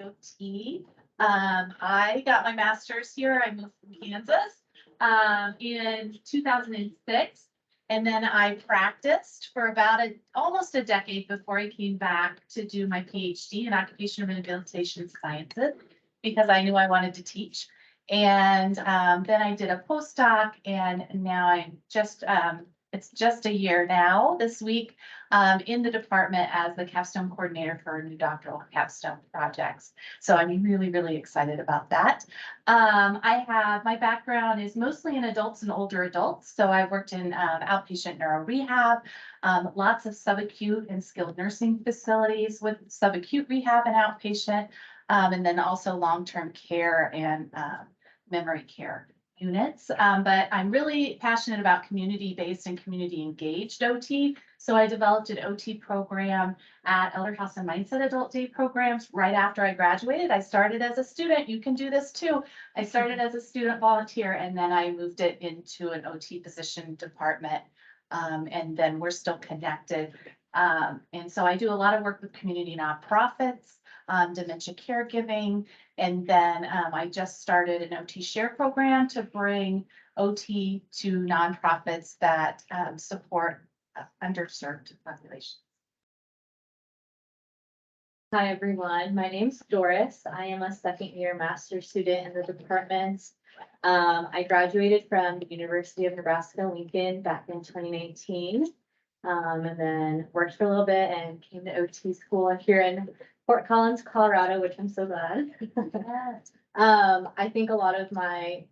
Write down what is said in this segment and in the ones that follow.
OT. I got my master's here. I moved from Kansas in 2006. And then I practiced for about almost a decade before I came back to do my PhD in occupational rehabilitation sciences because I knew I wanted to teach. And then I did a postdoc, and now I'm just, it's just a year now this week in the department as the capstone coordinator for new doctoral capstone projects. So I'm really, really excited about that. My background is mostly in adults and older adults. So I've worked in outpatient neuro rehab, lots of subacute and skilled nursing facilities with subacute rehab and outpatient, and then also long-term care and memory care units. But I'm really passionate about community-based and community-engaged OT. So I developed an OT program at Elder House and Mindset Adult Day programs right after I graduated. I started as a student. You can do this too. I started as a student volunteer, and then I moved it into an OT position department. And then we're still connected. And so I do a lot of work with community nonprofits, dementia caregiving. And then I just started an OT share program to bring OT to nonprofits that support underserved populations. Hi, everyone. My name's Doris. I am a second-year master's student in the department. I graduated from the University of Nebraska-Lincoln back in 2019, and then worked for a little bit and came to OT school here in Fort Collins, Colorado, which I'm so glad. I think a lot of my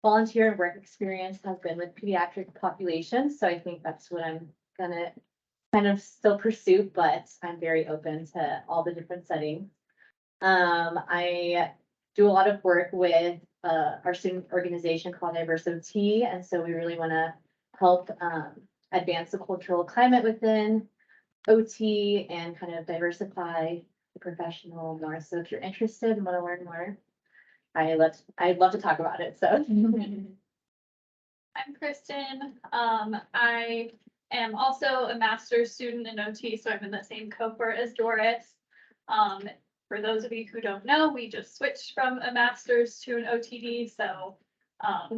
volunteer and work experience has been with pediatric populations, so I think that's what I'm gonna kind of still pursue, but I'm very open to all the different settings. I do a lot of work with our student organization called Diverse OT, and so we really want to help advance the cultural climate within OT and kind of diversify the professional more. So if you're interested and want to learn more, I'd love to talk about it. So I'm Kristen. I am also a master's student in OT, so I'm in the same cohort as Doris. For those of you who don't know, we just switched from a master's to an OTD, so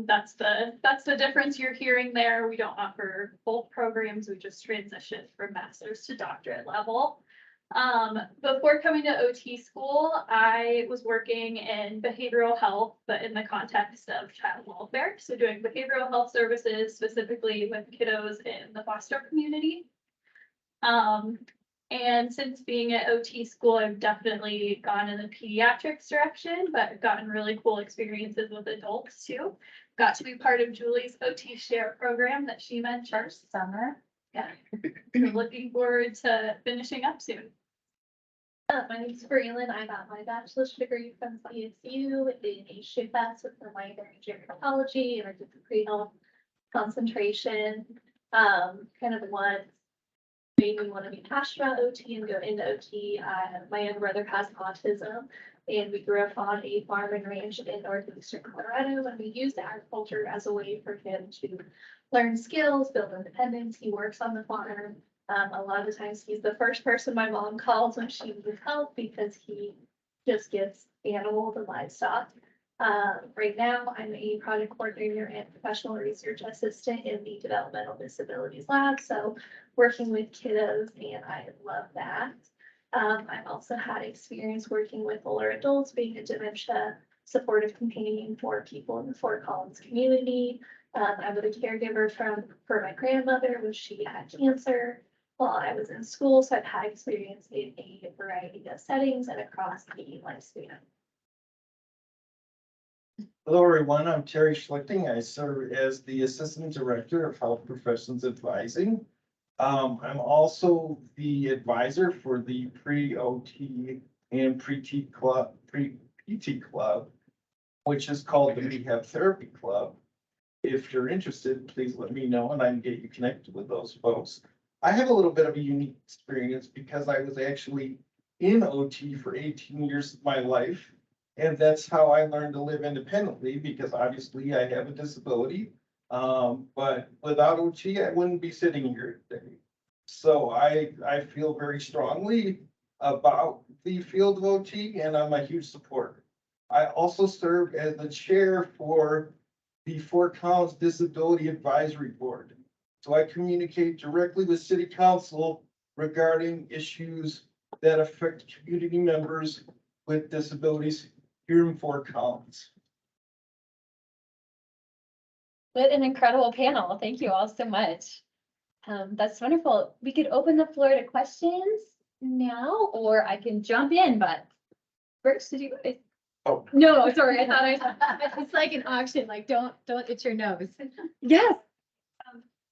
that's the difference you're hearing there. We don't offer both programs, we just transitioned from master's to doctorate level. Before coming to OT school, I was working in behavioral health, but in the context of child welfare. So doing behavioral health services, specifically with kiddos in the foster community. And since being at OT school, I've definitely gone in the pediatrics direction, but I've gotten really cool experiences with adults too. Got to be part of Julie's OT share program that she mentioned first summer. Yeah, I'm looking forward to finishing up soon. My name is Braylon. I got my bachelor's degree from CSU in HFS with a minor in gerontology, and I did the pre-health concentration. Kind of what made me want to be passionate about OT and go into OT. My younger brother has autism, and we grew up on a farm and ranch in northeastern Colorado, and we used agriculture as a way for him to learn skills, build independence. He works on the farm. A lot of the times he's the first person my mom calls when she needs help because he just gets animals and livestock. Right now, I'm a project coordinator and professional research assistant in the developmental disabilities lab. So working with kiddos, and I love that. I've also had experience working with older adults, being a dementia supportive companion for people in the Fort Collins community. I was a caregiver for my grandmother when she had cancer while I was in school. So I've had experience in a variety of settings and across the lifespan. Hello, everyone. I'm Terry Schlichting. I serve as the Assistant Director of Health Professions Advising. I'm also the advisor for the pre-OT and pre-PT club, which is called the Rehab Therapy Club. If you're interested, please let me know and I can get you connected with those folks. I have a little bit of a unique experience because I was actually in OT for 18 years of my life. And that's how I learned to live independently, because obviously I have a disability. But without OT, I wouldn't be sitting here today. So I feel very strongly about the field of OT and I'm a huge supporter. I also serve as the chair for the Fort Collins Disability Advisory Board. So I communicate directly with city council regarding issues that affect community members with disabilities here in Fort Collins. What an incredible panel. Thank you all so much. That's wonderful. We could open the floor to questions now, or I can jump in, but first, did you? Oh. No, sorry, I thought it's like an auction, like don't itch your nose. Yes.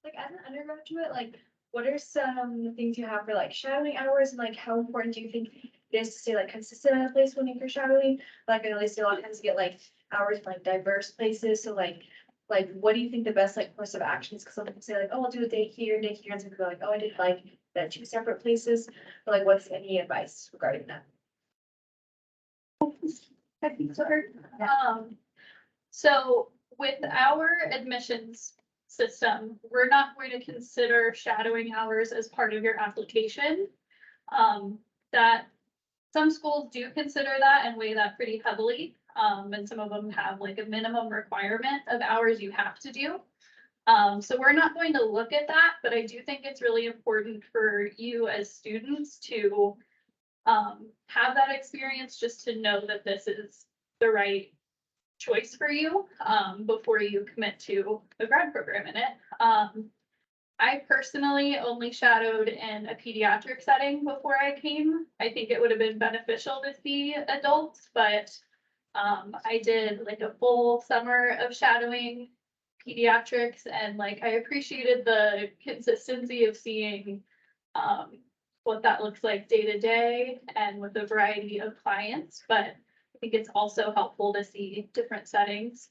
Like as an undergraduate, like what are some things you have for like shadowing hours and like how important do you think it is to stay like consistent at a place when you're shadowing? Like I know they say a lot of times to get like hours in like diverse places, so like what do you think the best like course of action is? Cause some people say like, oh, I'll do a day here, and some people are like, oh, I did like that 2 separate places, but like what's any advice regarding that? I think so. So with our admissions system, we're not going to consider shadowing hours as part of your application. That some schools do consider that and weigh that pretty heavily. And some of them have like a minimum requirement of hours you have to do. So we're not going to look at that, but I do think it's really important for you as students to have that experience, just to know that this is the right choice for you before you commit to a grad program in it. I personally only shadowed in a pediatric setting before I came. I think it would have been beneficial to see adults, but I did like a full summer of shadowing pediatrics, and like I appreciated the consistency of seeing what that looks like day to day and with a variety of clients, but I think it's also helpful to see different settings.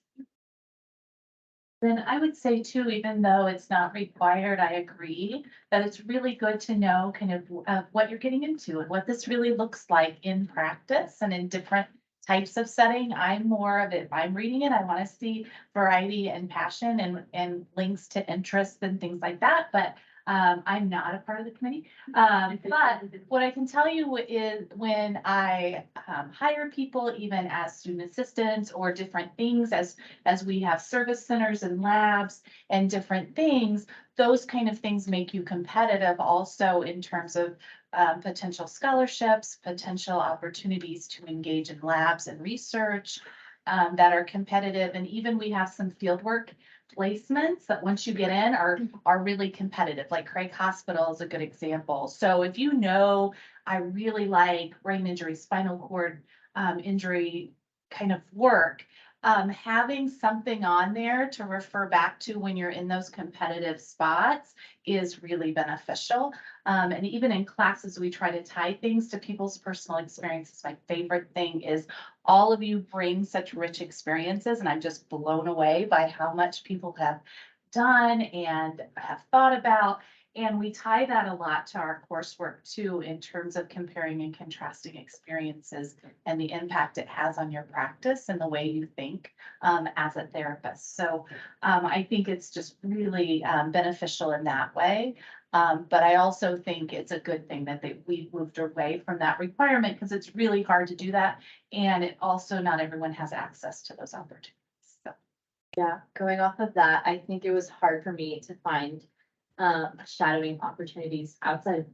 Then I would say too, even though it's not required, I agree that it's really good to know kind of what you're getting into and what this really looks like in practice and in different types of setting. I'm more of it. If I'm reading it, I want to see variety and passion and links to interests and things like that. But I'm not a part of the committee. But what I can tell you is when I hire people, even as student assistants or different things, as we have service centers and labs and different things, those kind of things make you competitive also in terms of potential scholarships, potential opportunities to engage in labs and research that are competitive. And even we have some fieldwork placements that once you get in are really competitive, like Craig Hospital is a good example. So if you know, I really like brain injury, spinal cord injury kind of work, having something on there to refer back to when you're in those competitive spots is really beneficial. And even in classes, we try to tie things to people's personal experiences. My favorite thing is all of you bring such rich experiences, and I'm just blown away by how much people have done and have thought about. And we tie that a lot to our coursework too, in terms of comparing and contrasting experiences and the impact it has on your practice and the way you think as a therapist. So I think it's just really beneficial in that way. But I also think it's a good thing that we moved away from that requirement, because it's really hard to do that. And it also, not everyone has access to those opportunities. So. Yeah, going off of that, I think it was hard for me to find shadowing opportunities outside.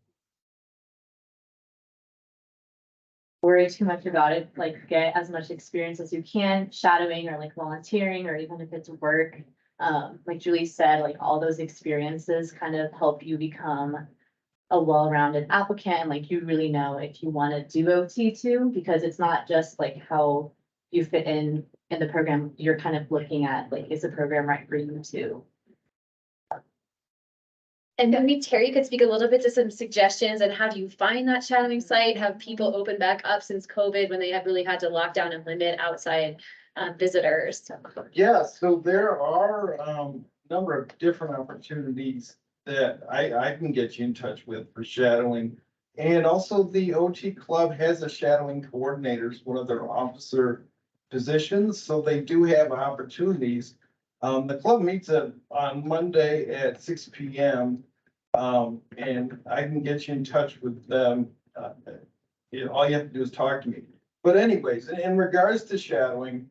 Worry too much about it, like get as much experience as you can shadowing or like volunteering, or even if it's work. Like Julie said, like all those experiences kind of help you become a well-rounded applicant, and like you really know if you want to do OT too, because it's not just like how you fit in the program. You're kind of looking at like, is the program right for you too? And maybe Terry could speak a little bit to some suggestions and how do you find that shadowing site? Have people opened back up since COVID when they have really had to lock down and limit outside visitors? Yeah, so there are a number of different opportunities that I can get you in touch with for shadowing. And also the OT Club has a shadowing coordinator, one of their officer positions, so they do have opportunities. The club meets on Monday at 6 p.m. And I can get you in touch with them all you have to do is talk to me. But anyways, in regards to shadowing,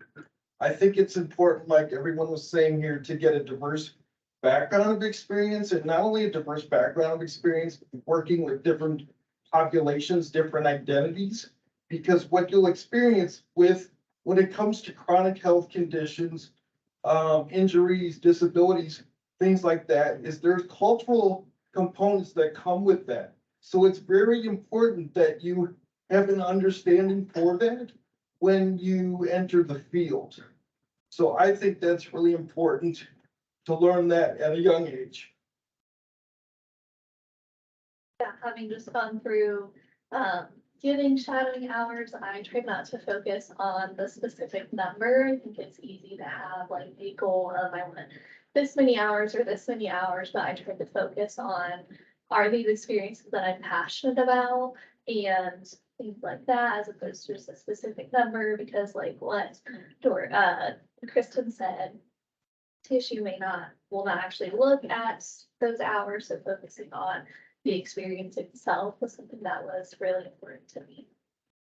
I think it's important, like everyone was saying here, to get a diverse background of experience, and not only a diverse background of experience, working with different populations, different identities. Because what you'll experience when it comes to chronic health conditions, injuries, disabilities, things like that, is there's cultural components that come with that. So it's very important that you have an understanding for that when you enter the field. So I think that's really important to learn that at a young age. Yeah, having just gone through, giving shadowing hours, I try not to focus on the specific number. I think it's easy to have like a goal of I want this many hours or this many hours, but I try to focus on, are these experiences that I'm passionate about and things like that, as opposed to just a specific number, because like what Kristen said, tissue will not actually look at those hours, so focusing on the experience itself was something that was really important to me.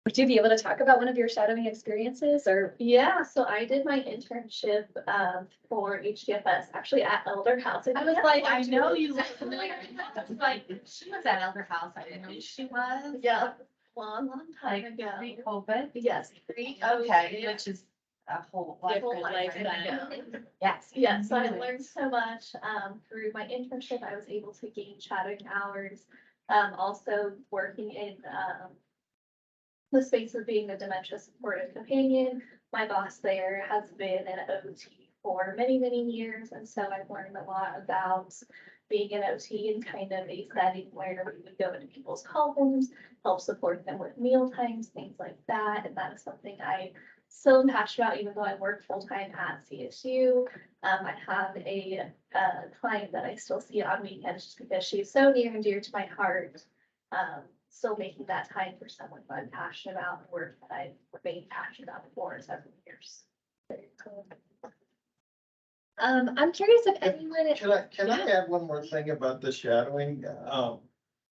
Would you be able to talk about one of your shadowing experiences or? Yeah, so I did my internship for HDFS actually at Elder House. I was like, I know you look familiar. I was like, she was at Elder House. I didn't know she was. Yeah, long time Like ago. pre-COVID. Yes. Okay, which is a whole Different lifetime lifestyle. ago. Yes. Yeah, so I learned so much through my internship. I was able to gain shadowing hours. Also working in the space of being a dementia supportive companion. My boss there has been an OT for many, many years, and so I've learned a lot about being an OT in kind of a setting where we would go into people's homes, help support them with meal times, things like that, and that is something I still am passionate about, even though I work full-time at CSU. I have a client that I still see on weekends just because she's so near and dear to my heart. Still making that time for someone who I'm passionate about and work that I've remained passionate about for several years. I'm curious if anyone, Can I add one more thing about the shadowing?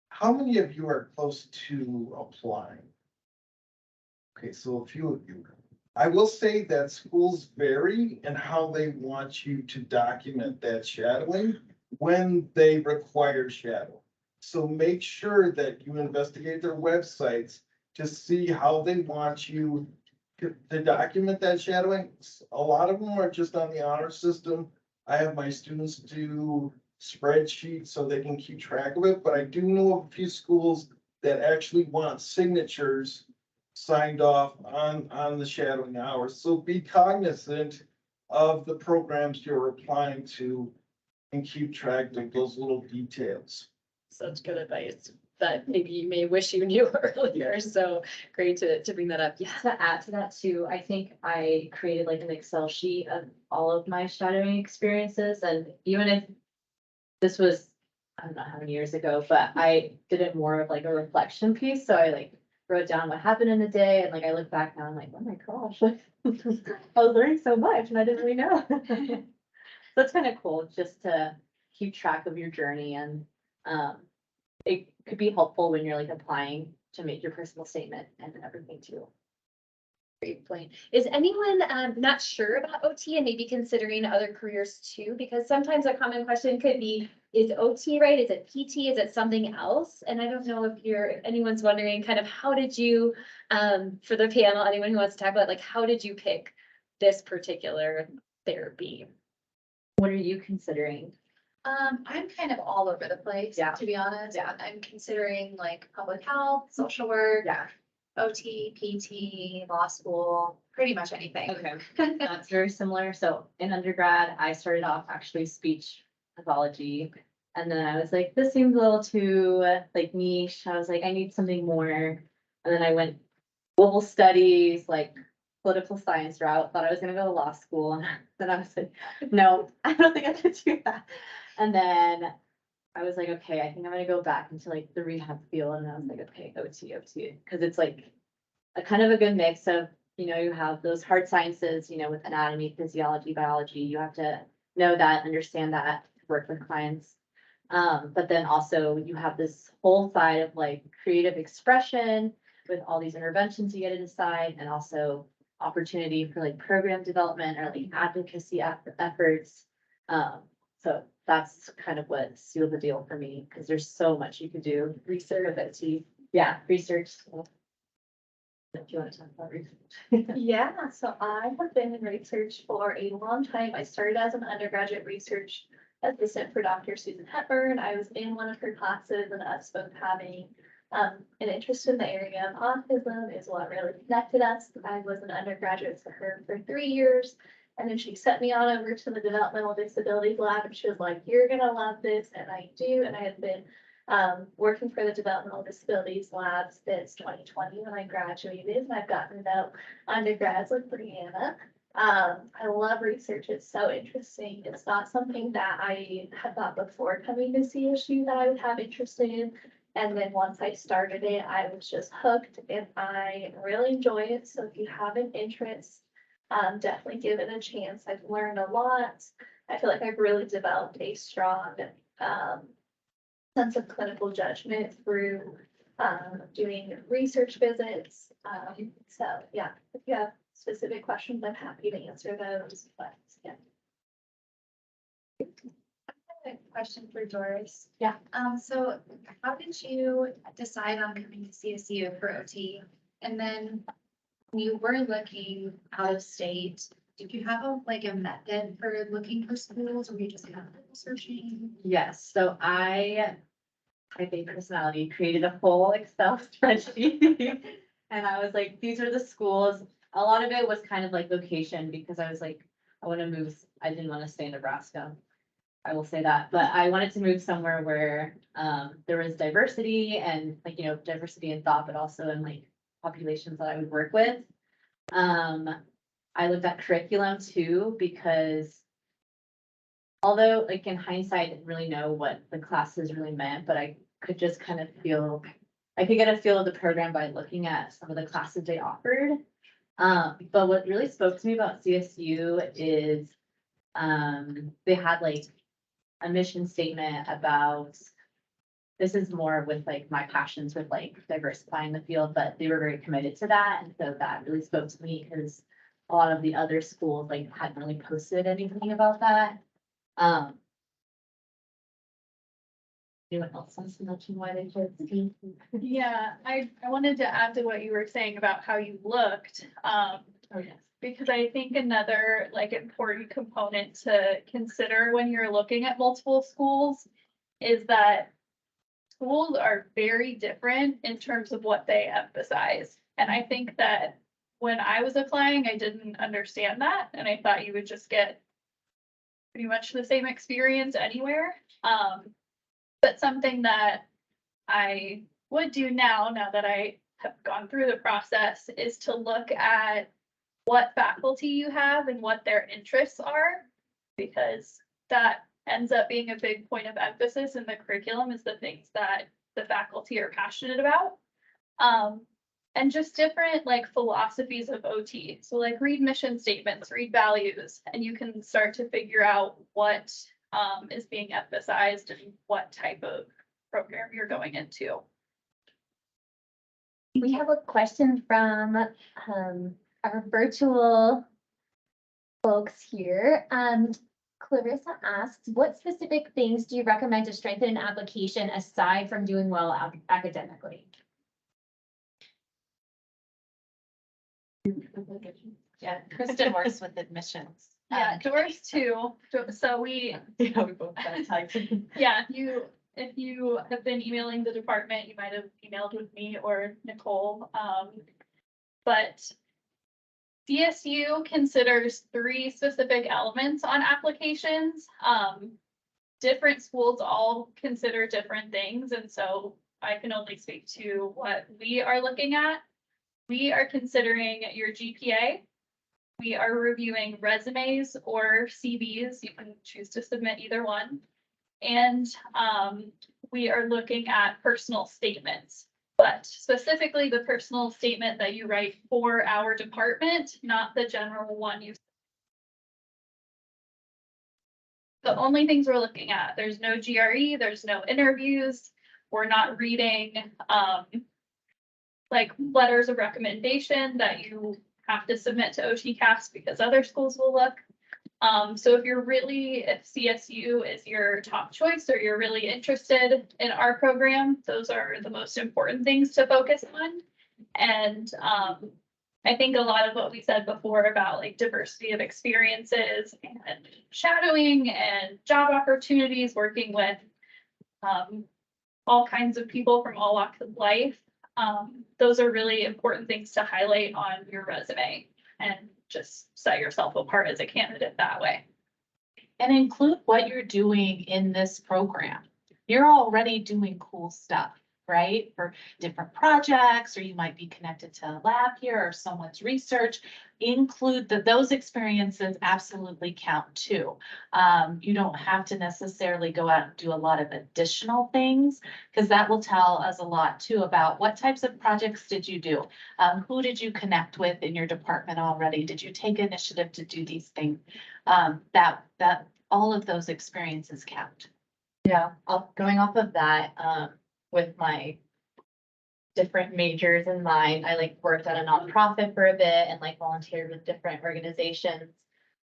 How many of you are close to applying? Okay, so a few of you. I will say that schools vary in how they want you to document that shadowing when they require shadow. So make sure that you investigate their websites to see how they want you to document that shadowing. A lot of them are just on the honor system. I have my students do spreadsheets so they can keep track of it, but I do know of a few schools that actually want signatures signed off on the shadowing hours. So be cognizant of the programs you're applying to and keep track of those little details. such good advice that maybe you may wish you knew earlier. So great to bring that up. Yeah. To add to that too, I think I created like an Excel sheet of all of my shadowing experiences, and even if this was, I don't know how many years ago, but I did it more of like a reflection piece, so I like wrote down what happened in the day, and like I look back now, I'm like, oh my gosh, I was learning so much and I didn't really know. So it's kind of cool just to keep track of your journey, and it could be helpful when you're like applying to make your personal statement and everything too. Great point. Is anyone not sure about OT and maybe considering other careers too? Because sometimes a common question could be, is OT right? Is it PT? Is it something else? And I don't know if anyone's wondering kind of how did you, for the panel, anyone who wants to talk about like, how did you pick this particular therapy? What are you considering? I'm kind of all over the place, Yeah. to be honest. Yeah. I'm considering like public health, social work, Yeah. OT, PT, law school, pretty much anything. Okay, that's very similar. So in undergrad, I started off actually speech pathology. And then I was like, this seems a little too like niche. I was like, I need something more. And then I went global studies, like political science route, thought I was gonna go to law school. And then I was like, no, I don't think I could do that. And then I was like, okay, I think I'm gonna go back into like the rehab field. And I was like, okay, OT, because it's like a kind of a good mix of, you know, you have those hard sciences, you know, with anatomy, physiology, biology, you have to know that, understand that, work with clients. But then also you have this whole side of like creative expression, with all these interventions you get to decide, and also opportunity for like program development or like advocacy efforts. So that's kind of what sealed the deal for me, because there's so much you could do. Research that yeah, research. If you want to talk about research. Yeah, so I have been in research for a long time. I started as an undergraduate research assistant for Dr. Susan Hepburn. I was in one of her classes, and us both having an interest in the area of autism is what really connected us. I was an undergraduate for her for 3 years, and then she sent me on over to the developmental disabilities lab, and she was like, "You're gonna love this," and I do. And I had been working for the developmental disabilities lab since 2020 when I graduated, and I've gotten to know undergrads like Brianna. I love research. It's so interesting. It's not something that I had thought before coming to CSU that I would have interest in. And then once I started it, I was just hooked, and I really enjoy it. So if you have an interest, definitely give it a chance. I've learned a lot. I feel like I've really developed a strong sense of clinical judgment through doing research visits. So yeah, if you have specific questions, I'm happy to answer those, but yeah. Question for Doris. Yeah. So how did you decide on coming to CSU for OT? And then when you were looking out of state, did you have a method for looking for schools, or were you just kind of searching? Yes, so I think personality created a full Excel spreadsheet. And I was like, these are the schools. A lot of it was kind of like location, because I was like, I want to move. I didn't want to stay in Nebraska. I will say that, but I wanted to move somewhere where there was diversity and like, diversity in thought, but also in like populations that I would work with. I looked at curriculum too, because although like in hindsight, I didn't really know what the classes really meant, but I could just kind of I could get a feel of the program by looking at some of the classes they offered. But what really spoke to me about CSU is they had like a mission statement about, this is more with like my passions with like diversifying the field, but they were very committed to that. And so that really spoke to me, because a lot of the other schools like hadn't really posted anything about that. Anyone else wants to mention why they chose me? Yeah, I wanted to add to what you were saying about how you looked. Oh, yes. Because I think another like important component to consider when you're looking at multiple schools is that schools are very different in terms of what they emphasize. And I think that when I was applying, I didn't understand that, and I thought you would just get pretty much the same experience anywhere. But something that I would do now that I have gone through the process, is to look at what faculty you have and what their interests are, because that ends up being a big point of emphasis in the curriculum, is the things that the faculty are passionate about. And just different like philosophies of OT. So like read mission statements, read values, and you can start to figure out what is being emphasized and what type of program you're going into. We have a question from our virtual folks here. Clarissa asks, what specific things do you recommend to strengthen an application aside from doing well academically? Yeah, Kristen works with admissions. Yeah, Doris too. So we, Yeah, we both got typed. yeah, if you have been emailing the department, you might have emailed with me or Nicole. But CSU considers 3 specific elements on applications. Different schools all consider different things, and so I can only speak to what we are looking at. We are considering your GPA. We are reviewing resumes or CVs. You can choose to submit either one. And we are looking at personal statements, but specifically the personal statement that you write for our department, not the general one you. The only things we're looking at, there's no GRE, there's no interviews. We're not reading like letters of recommendation that you have to submit to OTCAS because other schools will look. So if CSU is your top choice or you're really interested in our program, those are the most important things to focus on. And I think a lot of what we said before about like diversity of experiences and shadowing and job opportunities, working with all kinds of people from all walks of life, those are really important things to highlight on your resume and just set yourself apart as a candidate that way. And include what you're doing in this program. You're already doing cool stuff, right? For different projects, or you might be connected to a lab here or someone's research. Include those experiences absolutely count too. You don't have to necessarily go out and do a lot of additional things, because that will tell us a lot too about what types of projects did you do? Who did you connect with in your department already? Did you take initiative to do these things? That all of those experiences count. Yeah, going off of that, with my different majors in mind, I like worked at a nonprofit for a bit and like volunteered with different organizations.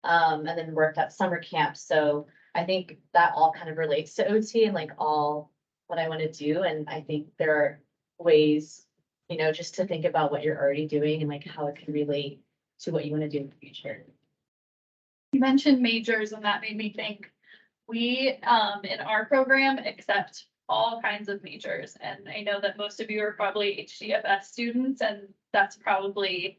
And then worked at summer camp. So I think that all kind of relates to OT and like all what I want to do. And I think there are ways, just to think about what you're already doing and like how it can relate to what you want to do in the future. You mentioned majors, and that made me think we, in our program, accept all kinds of majors. And I know that most of you are probably HDFS students, and that's probably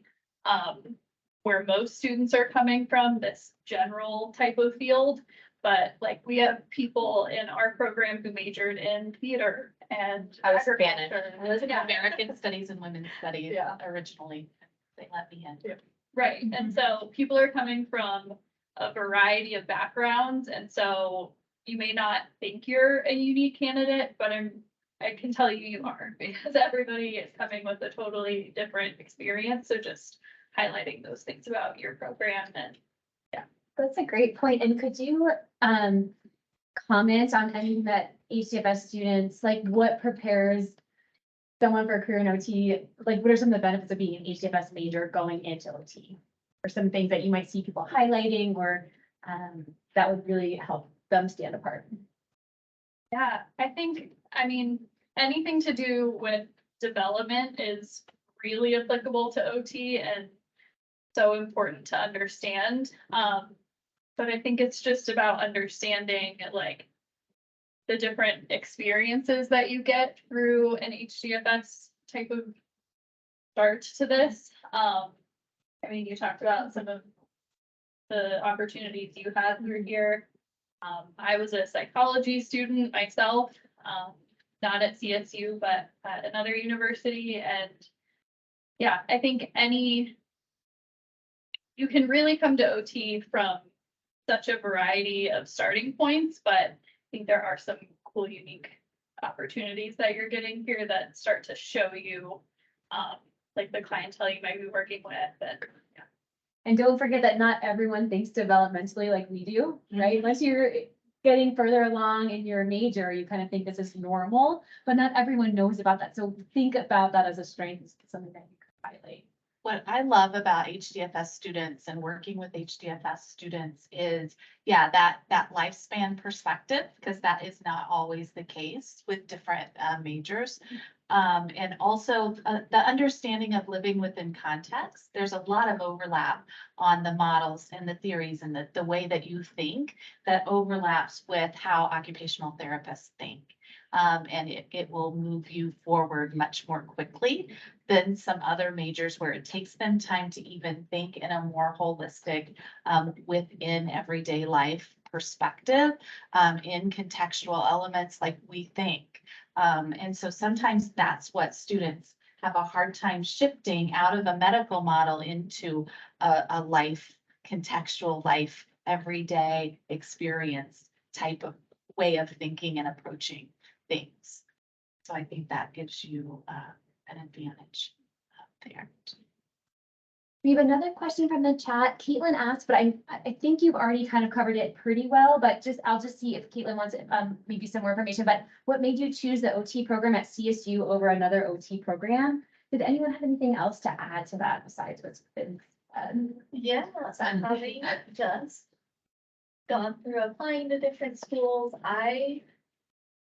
where most students are coming from, this general type of field. But like we have people in our program who majored in theater and I was Spanish. agriculture. I was in Yeah. American Studies and Women's Studies originally. They let me in. Right, and so people are coming from a variety of backgrounds, and so you may not think you're a unique candidate, but I can tell you are, because everybody is coming with a totally different experience, so just highlighting those things about your program. And That's a great point. And could you comment on any that HDFS students, like what prepares someone for a career in OT? Like what are some of the benefits of being an HDFS major going into OT? Or some things that you might see people highlighting or that would really help them stand apart? yeah, I mean, anything to do with development is really applicable to OT and so important to understand. But I think it's just about understanding like the different experiences that you get through an HDFS type of start to this. I mean, you talked about some of the opportunities you had through here. I was a psychology student myself, not at CSU, but at another university. And yeah, I think you can really come to OT from such a variety of starting points, but I think there are some cool, unique opportunities that you're getting here that start to show you, like the clientele you might be working with. And don't forget that not everyone thinks developmentally like we do, right? Once you're getting further along in your major, you kind of think this is normal, but not everyone knows about that. So think about that as a strength, something that you could highlight. What I love about HDFS students and working with HDFS students is, that lifespan perspective, because that is not always the case with different majors. And also the understanding of living within context. There's a lot of overlap on the models and the theories and the way that you think that overlaps with how occupational therapists think. And it will move you forward much more quickly than some other majors where it takes them time to even think in a more holistic, within everyday life perspective, in contextual elements like we think. And so sometimes that's what students have a hard time shifting out of a medical model into a life, contextual life, everyday experience type of way of thinking and approaching things. So I think that gives you an advantage there. We have another question from the chat. Caitlin asked, but I think you've already kind of covered it pretty well, but I'll just see if Caitlin wants maybe some more information. But what made you choose the OT program at CSU over another OT program? Did anyone have anything else to add to that besides what's been said? Yeah, so having just gone through applying to different schools, I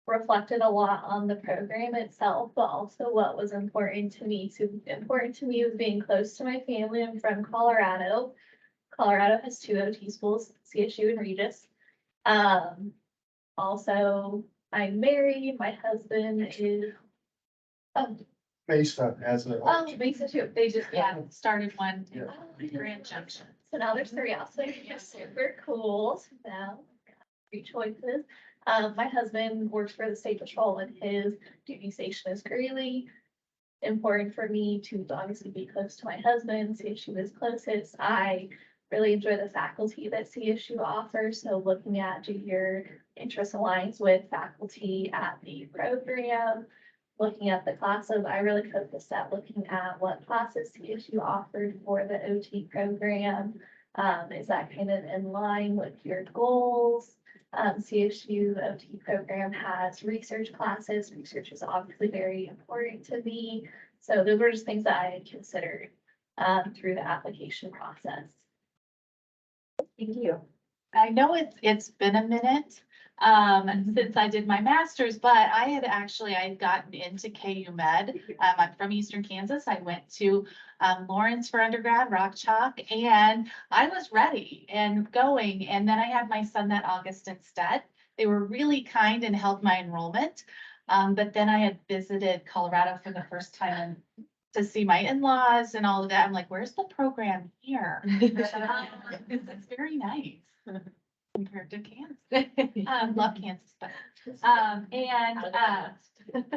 reflected a lot on the program itself, but also what was important to me. Important to me was being close to my family. I'm from Colorado. Colorado has 2 OT schools, CSU and Regis. Also, I'm married. My husband is, oh, Based on as a. Mesa too. They just, yeah, started one Yeah. in Grand Junction. So now there's 3 also. It's super cool. So now I've got 3 choices. My husband works for the state patrol and his duty station is Greeley. Important for me to obviously be close to my husband, CSU is closest. I really enjoy the faculty that CSU offers. So looking at, do your interest aligns with faculty at the program? Looking at the classes, I really focused at looking at what classes CSU offered for the OT program. Is that kind of in line with your goals? CSU OT program has research classes. Research is obviously very important to me. So those were just things that I had considered through the application process. Thank you. I know it's been a minute, since I did my master's, but I had gotten into KU Med. I'm from Eastern Kansas. I went to, Lawrence for undergrad, Rock Chalk, and I was ready and going. And then I had my son that August instead. They were really kind and held my enrollment. But then I had visited Colorado for the first time to see my in-laws and all of that. I'm like, where's the program here? It's very nice compared to Kansas. Love Kansas, but,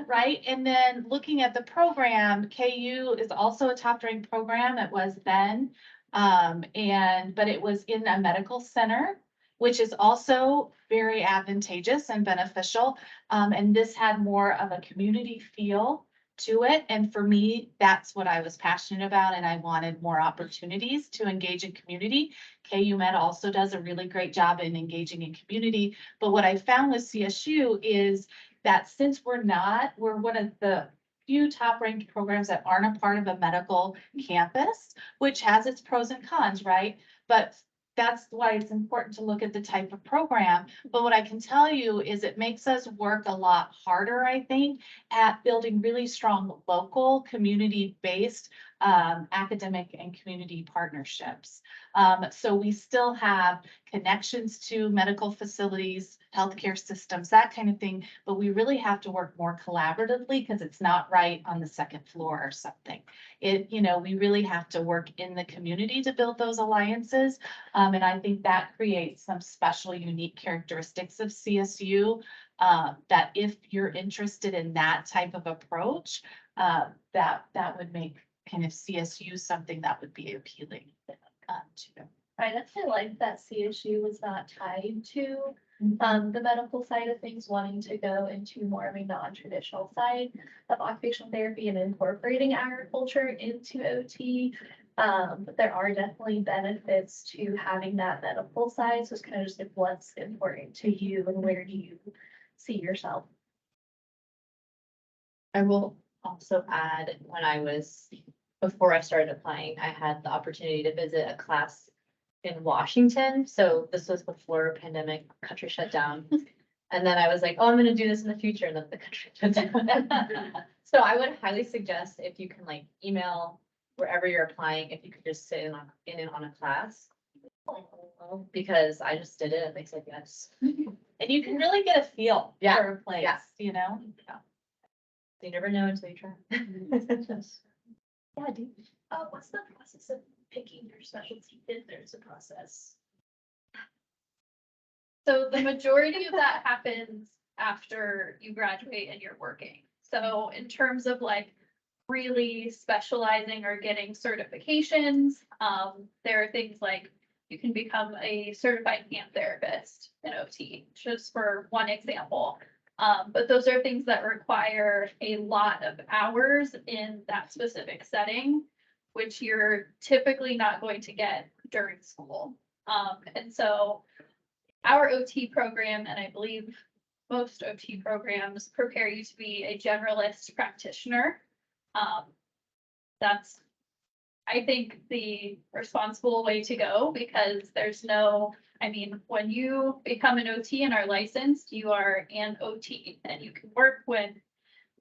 right, and then looking at the program, KU is also a top ranked program. It was then. But it was in a medical center, which is also very advantageous and beneficial. And this had more of a community feel to it. And for me, that's what I was passionate about. And I wanted more opportunities to engage in community. KU Med also does a really great job in engaging in community. But what I found with CSU is that since we're one of the few top ranked programs that aren't a part of a medical campus, which has its pros and cons, right? But that's why it's important to look at the type of program. But what I can tell you is it makes us work a lot harder, I think, at building really strong local community-based academic and community partnerships. So we still have connections to medical facilities, healthcare systems, that kind of thing, but we really have to work more collaboratively because it's not right on the second floor or something. We really have to work in the community to build those alliances. And I think that creates some special, unique characteristics of CSU that if you're interested in that type of approach, that would make kind of CSU something that would be appealing to. I definitely like that CSU was not tied to the medical side of things, wanting to go into more of a non-traditional side of occupational therapy and incorporating agriculture into OT. But there are definitely benefits to having that medical side. So it's kind of just like what's important to you and where do you see yourself? I will also add, before I started applying, I had the opportunity to visit a class in Washington. So this was before pandemic, country shut down. And then I was like, oh, I'm gonna do this in the future, and then the country shut down. So I would highly suggest if you can email wherever you're applying, if you could just sit in on a class. Because I just did it, and they said yes. And you can really get a feel Yeah, for a place, yeah. you know? You never know until you try. Yeah, dude. What's the process of picking your specialty if there's a process? So the majority of that happens after you graduate and you're working. So in terms of really specializing or getting certifications, there are things like you can become a certified hand therapist in OT, just for one example. But those are things that require a lot of hours in that specific setting, which you're typically not going to get during school. And so our OT program, and I believe most OT programs, prepare you to be a generalist practitioner. that's, I think, the responsible way to go, because there's no, I mean, when you become an OT and are licensed, you are an OT and you can work with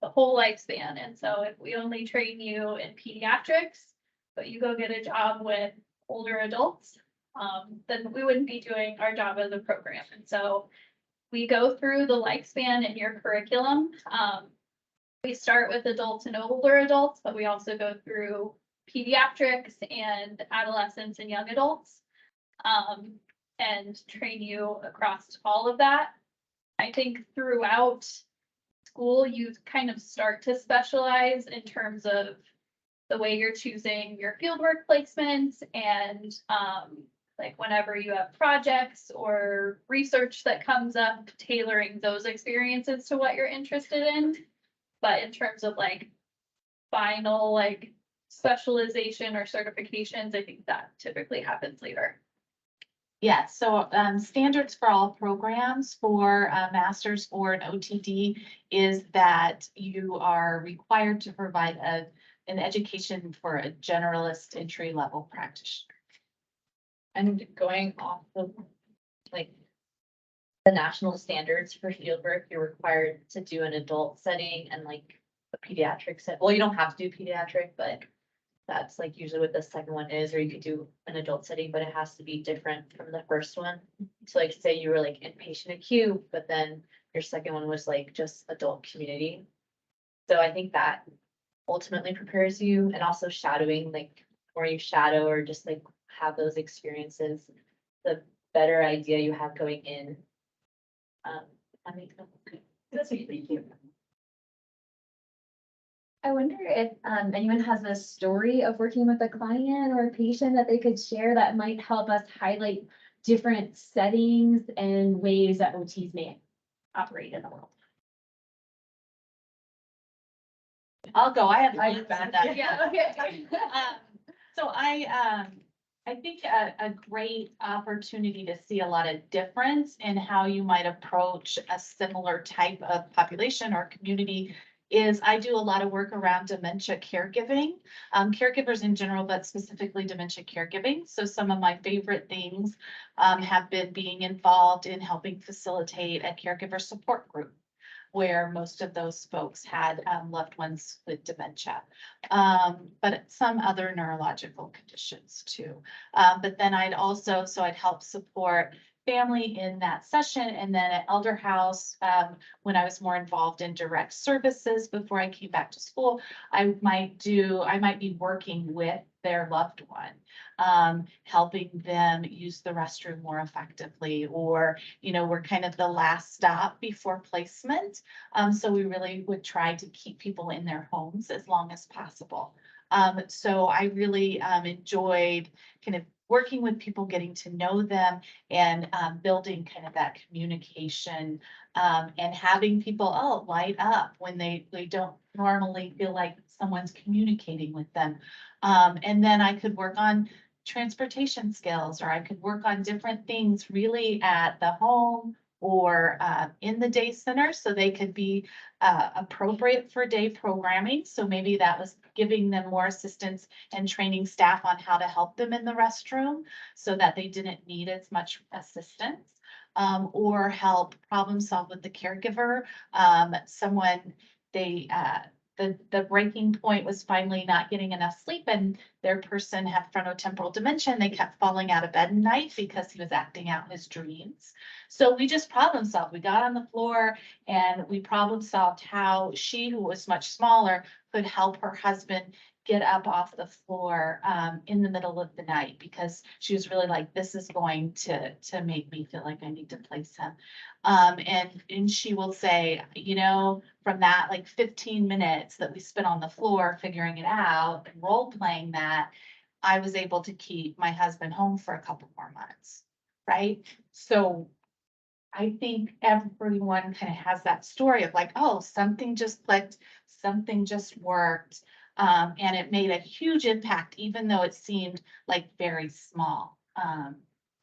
the whole lifespan. And so if we only train you in pediatrics, but you go get a job with older adults, then we wouldn't be doing our job as a program. And so we go through the lifespan in your curriculum. We start with adults and older adults, but we also go through pediatrics and adolescents and young adults, and train you across all of that. I think throughout school, you kind of start to specialize in terms of the way you're choosing your fieldwork placements and like whenever you have projects or research that comes up, tailoring those experiences to what you're interested in. But in terms of like final like specialization or certifications, I think that typically happens later. Yeah, so standards for all programs for a master's or an OTD is that you are required to provide an education for a generalist entry level practitioner. And going off of like the national standards for fieldwork, you're required to do an adult setting and like a pediatric set. Well, you don't have to do pediatric, but that's like usually what the second one is, or you could do an adult setting, but it has to be different from the first one. So like say you were like inpatient acute, but then your second one was like just adult community. So I think that ultimately prepares you, and also shadowing, like where you shadow or just like have those experiences, the better idea you have going in. That makes sense. That's a thank you. I wonder if anyone has a story of working with a client or a patient that they could share that might help us highlight different settings and ways that OTs may operate in the world. I'll go. I have one about that. Yeah, okay. So I think a great opportunity to see a lot of difference in how you might approach a similar type of population or community is I do a lot of work around dementia caregiving, caregivers in general, but specifically dementia caregiving. So some of my favorite things have been being involved in helping facilitate a caregiver support group, where most of those folks had loved ones with dementia, but some other neurological conditions too. But then I'd help support family in that session. And then at Elder House, when I was more involved in direct services before I came back to school, I might be working with their loved one, helping them use the restroom more effectively, or, we're kind of the last stop before placement. So we really would try to keep people in their homes as long as possible. So I really enjoyed kind of working with people, getting to know them, and building kind of that communication, and having people light up when they don't normally feel like someone's communicating with them. And then I could work on transportation skills, or I could work on different things really at the home or in the day center, so they could be appropriate for day programming. So maybe that was giving them more assistance and training staff on how to help them in the restroom so that they didn't need as much assistance, or help problem solve with the caregiver. The breaking point was finally not getting enough sleep, and their person had frontotemporal dementia, and they kept falling out of bed at night because he was acting out his dreams. So we just problem solved. We got on the floor and we problem solved how she, who was much smaller, could help her husband get up off the floor in the middle of the night, because she was really like, this is going to make me feel like I need to place him. And she will say, from that like 15 minutes that we spent on the floor figuring it out and role playing that, I was able to keep my husband home for a couple more months, right? So I think everyone kind of has that story of like, oh, something just clicked, something just worked. And it made a huge impact, even though it seemed like very small,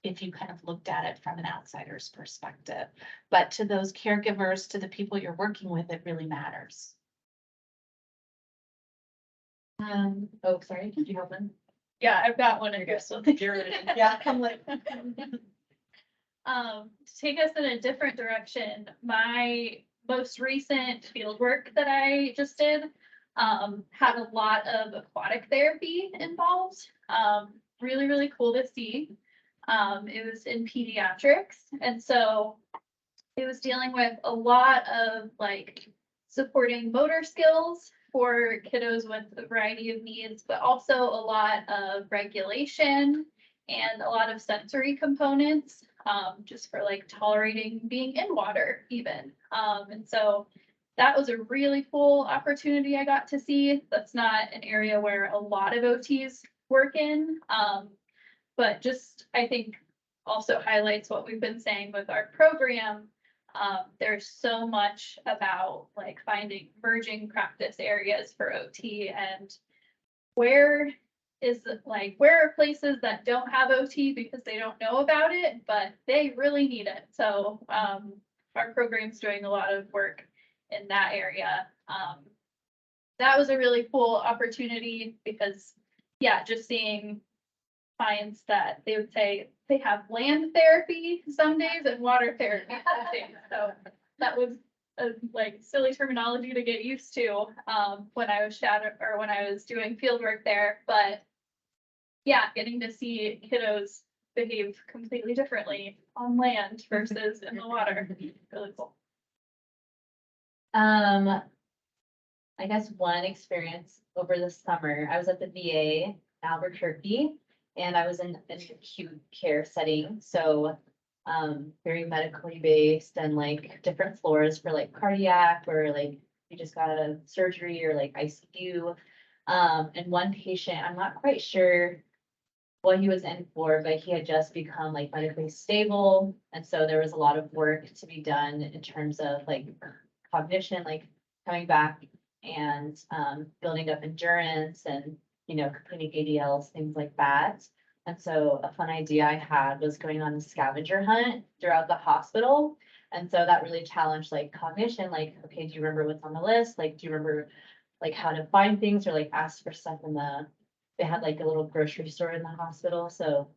if you kind of looked at it from an outsider's perspective. But to those caregivers, to the people you're working with, it really matters. Oh, sorry, did you have one? Yeah, I've got one in here, so. Yeah, I'm like. To take us in a different direction, my most recent field work that I just did had a lot of aquatic therapy involved. Really, really cool to see. It was in pediatrics, and so it was dealing with a lot of like supporting motor skills for kiddos with a variety of needs, but also a lot of regulation and a lot of sensory components, just for like tolerating being in water even. And so that was a really cool opportunity I got to see. That's not an area where a lot of OTs work in. But just, I think, also highlights what we've been saying with our program. There's so much about like finding merging practice areas for OT and where are places that don't have OT because they don't know about it, but they really need it. So our program's doing a lot of work in that area. That was a really cool opportunity because, yeah, just seeing clients that they would say they have land therapy some days and water therapy some days. So that was a like silly terminology to get used to when I was doing field work there. But yeah, getting to see kiddos behave completely differently on land versus in the water. Really cool. I guess one experience over the summer, I was at the VA in Albuquerque, and I was in an acute care setting, so very medically based and like different floors for like cardiac or like you just got out of surgery or like ICU. And one patient, I'm not quite sure what he was in for, but he had just become like medically stable, and so there was a lot of work to be done in terms of like cognition, like coming back and building up endurance and, you know, completing ADLs, things like that. And so a fun idea I had was going on a scavenger hunt throughout the hospital. And so that really challenged like cognition, like, okay, do you remember what's on the list? Like, do you remember like how to find things or like ask for stuff they had like a little grocery store in the hospital. So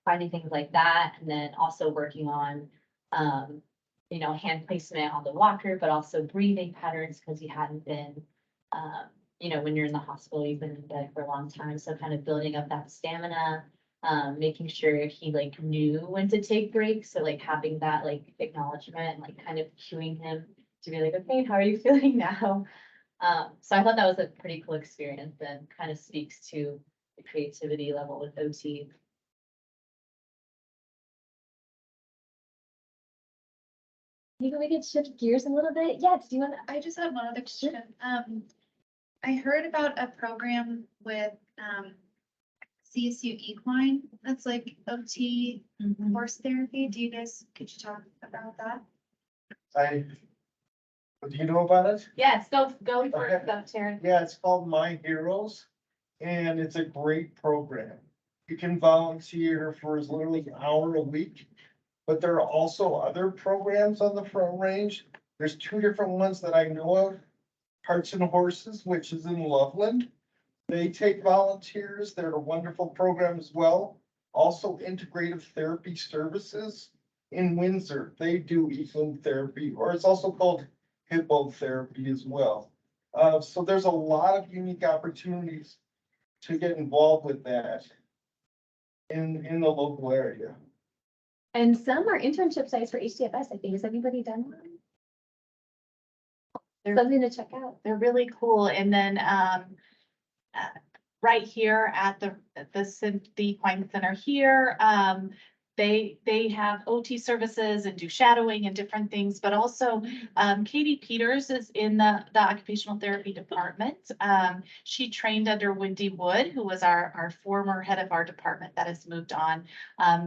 finding things like that, and then also working on, you know, hand placement on the walker, but also breathing patterns because he hadn't been, you know, when you're in the hospital, you've been in bed for a long time. So kind of building up that stamina, making sure he like knew when to take breaks. So like having that like acknowledgement, like kind of cueing him to be like, okay, how are you feeling now? So I thought that was a pretty cool experience and kind of speaks to the creativity level with OT. Maybe we could shift gears a little bit. Yeah, do you want to? I just had one other question. I heard about a program with, CSU Equine, that's like OT horse therapy. Could you talk about that? Do you know about it? Yes, go for Okay. it, go, Sharon. Yeah, it's called My Heroes, and it's a great program. You can volunteer for as little as an hour a week, but there are also other programs on the Front Range. There's two different ones that I know of. Hearts and Horses, which is in Loveland. They take volunteers. They're a wonderful program as well. Also Integrative Therapy Services in Windsor. They do equine therapy, or it's also called hippotherapy as well. So there's a lot of unique opportunities to get involved with that in the local area. And some are internship sites for HDFS, I think. Has anybody done one? Something to check out. They're really cool. And then right here at the Equine Center here, they have OT services and do shadowing and different things, but also Katie Peters is in the occupational therapy department. She trained under Wendy Wood, who was our former head of our department that has moved on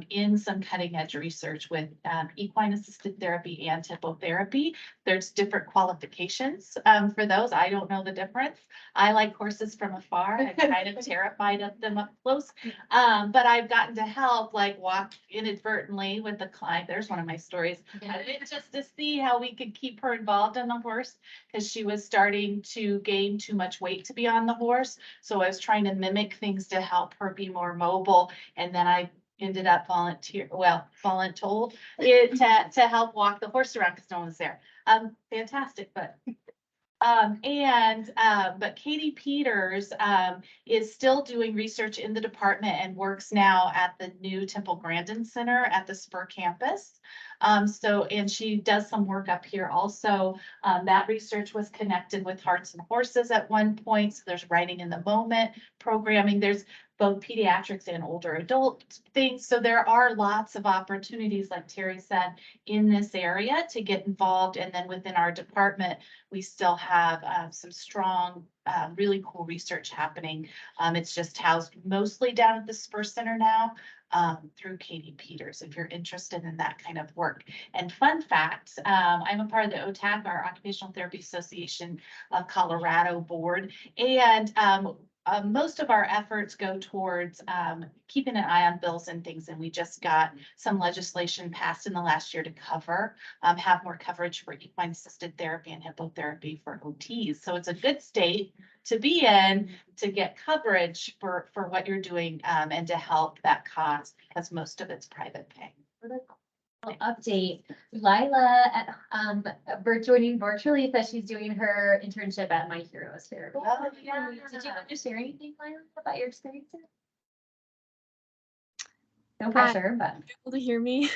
in some cutting edge research with equine assisted therapy and hippotherapy. There's different qualifications for those. I don't know the difference. I like horses from afar. I'm kind of terrified of them up close. But I've gotten to help like walk inadvertently with the client. There's one of my stories. I did it just to see how we could keep her involved on the horse because she was starting to gain too much weight to be on the horse. So I was trying to mimic things to help her be more mobile. And then I ended up voluntold it to help walk the horse around because no one was there. Fantastic, but but Katie Peters, is still doing research in the department and works now at the new Temple Grandin Center at the Spur campus. And she does some work up here also. That research was connected with Hearts and Horses at one point. So there's writing in the moment programming. There's both pediatrics and older adult things. So there are lots of opportunities, like Terry said, in this area to get involved. And then within our department, we still have some strong, really cool research happening. It's just housed mostly down at the Spur Center now through Katie Peters, if you're interested in that kind of work. And fun fact, I'm a part of the OTAC, our Occupational Therapy Association of Colorado board. And most of our efforts go towards keeping an eye on bills and things. And we just got some legislation passed in the last year to have more coverage for equine assisted therapy and hippotherapy for OTs. So it's a good state to be in to get coverage for what you're doing and to help that cause, because most of it's private pay. Update, Lila joining virtually says she's doing her internship at My Heroes Therapy. Oh, yeah. Did you want to share anything, Lila, about your experiences? No pressure, but. Able to hear me?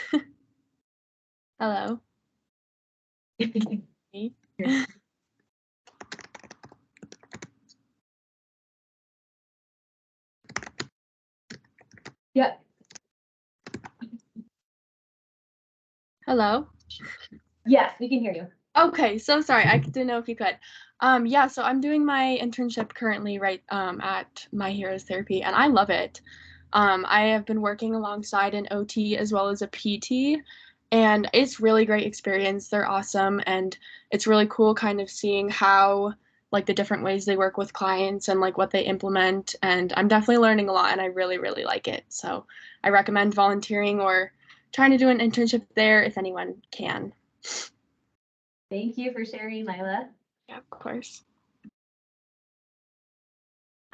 Hello. Yeah. Hello. Yes, we can hear you. Okay, so sorry, I didn't know if you could. Yeah, so I'm doing my internship currently right at My Heroes Therapy, and I love it. I have been working alongside an OT as well as a PT, and it's really great experience. They're awesome, and it's really cool kind of seeing how like the different ways they work with clients and like what they implement. And I'm definitely learning a lot, and I really, really like it. So I recommend volunteering or trying to do an internship there if anyone can. Thank you for sharing, Lila. Yeah, of course.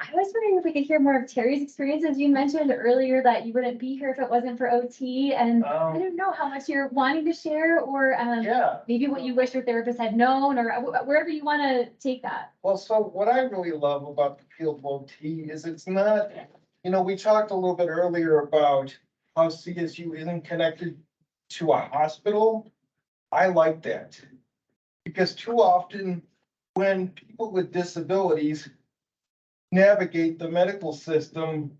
I was wondering if we could hear more of Terry's experiences. You mentioned earlier that you wouldn't be here if it wasn't for OT, and I don't know how much you're wanting to share, or Yeah. maybe what you wish your therapist had known, or wherever you want to take that. Well, so what I really love about the field of OT is it's not, we talked a little bit earlier about how CSU isn't connected to a hospital. I like that. Because too often when people with disabilities navigate the medical system,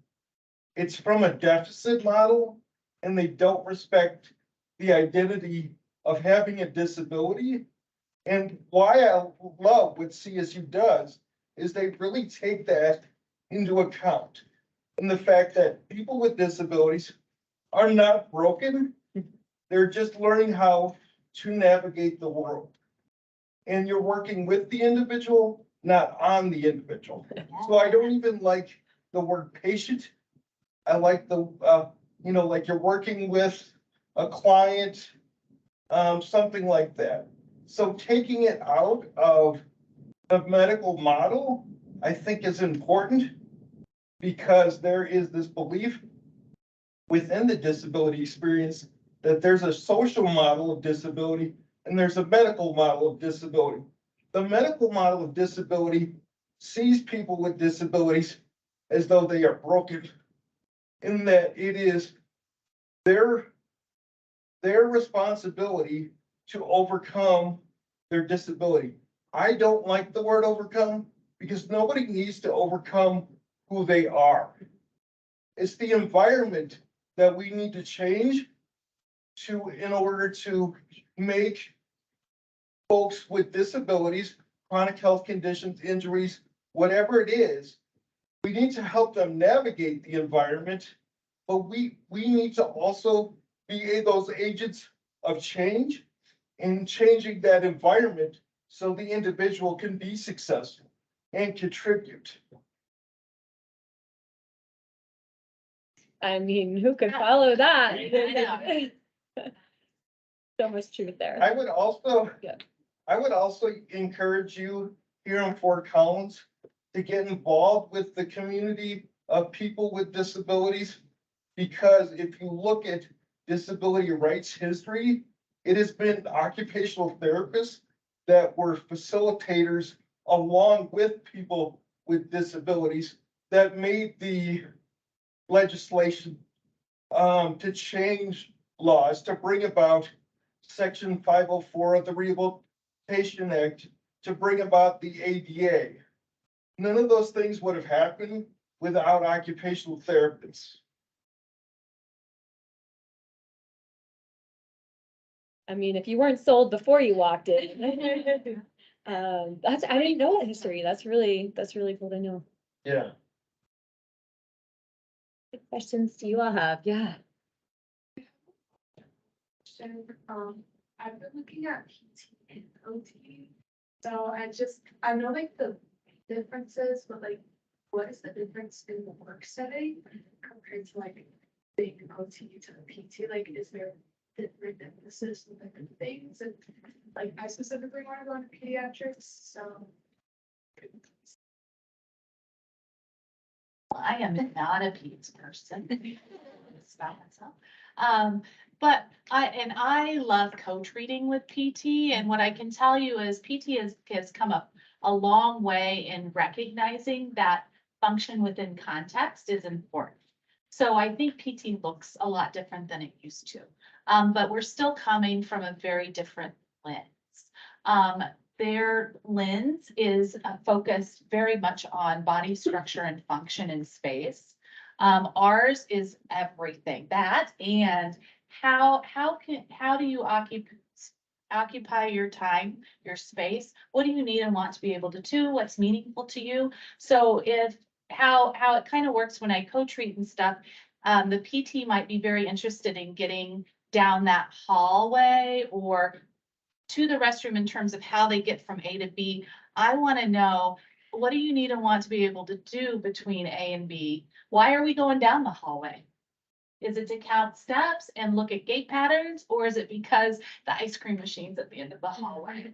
it's from a deficit model, and they don't respect the identity of having a disability. And why I love what CSU does is they really take that into account. And the fact that people with disabilities are not broken, they're just learning how to navigate the world. And you're working with the individual, not on the individual. So I don't even like the word patient. I like the, like you're working with a client, something like that. So taking it out of the medical model, I think is important, because there is this belief within the disability experience that there's a social model of disability and there's a medical model of disability. The medical model of disability sees people with disabilities as though they are broken, in that it is their responsibility to overcome their disability. I don't like the word overcome, because nobody needs to overcome who they are. It's the environment that we need to change in order to make folks with disabilities, chronic health conditions, injuries, whatever it is, we need to help them navigate the environment, but we need to also be those agents of change in changing that environment so the individual can be successful and contribute. I mean, who could follow that? I So much truth there. I would also, Yeah. I would also encourage you here in Fort Collins to get involved with the community of people with disabilities. Because if you look at disability rights history, it has been occupational therapists that were facilitators along with people with disabilities that made the legislation to change laws, to bring about section 504 of the Rehabilitation Act, to bring about the ADA. None of those things would have happened without occupational therapists. I mean, if you weren't sold before you walked in. I didn't know that history. That's really cool to know. Yeah. What questions do you all have? Yeah. I've been looking at PT and OT. So I know like the differences, but like, what is the difference in the work setting compared to like being an OT to a PT? Like, is there different emphasis on different things? And like, I specifically want to go into pediatrics, so. I am not a peds person. It's about myself. But I love co-treating with PT, and what I can tell you is PT has come up a long way in recognizing that function within context is important. So I think PT looks a lot different than it used to, but we're still coming from a very different lens. Their lens is focused very much on body structure and function in space. Ours is everything that, and how do you occupy your time, your space? What do you need and want to be able to do? What's meaningful to you? So how it kind of works when I co-treat and stuff, the PT might be very interested in getting down that hallway or to the restroom in terms of how they get from A to B. I want to know, what do you need and want to be able to do between A and B? Why are we going down the hallway? Is it to count steps and look at gait patterns, or is it because the ice cream machine's at the end of the hallway?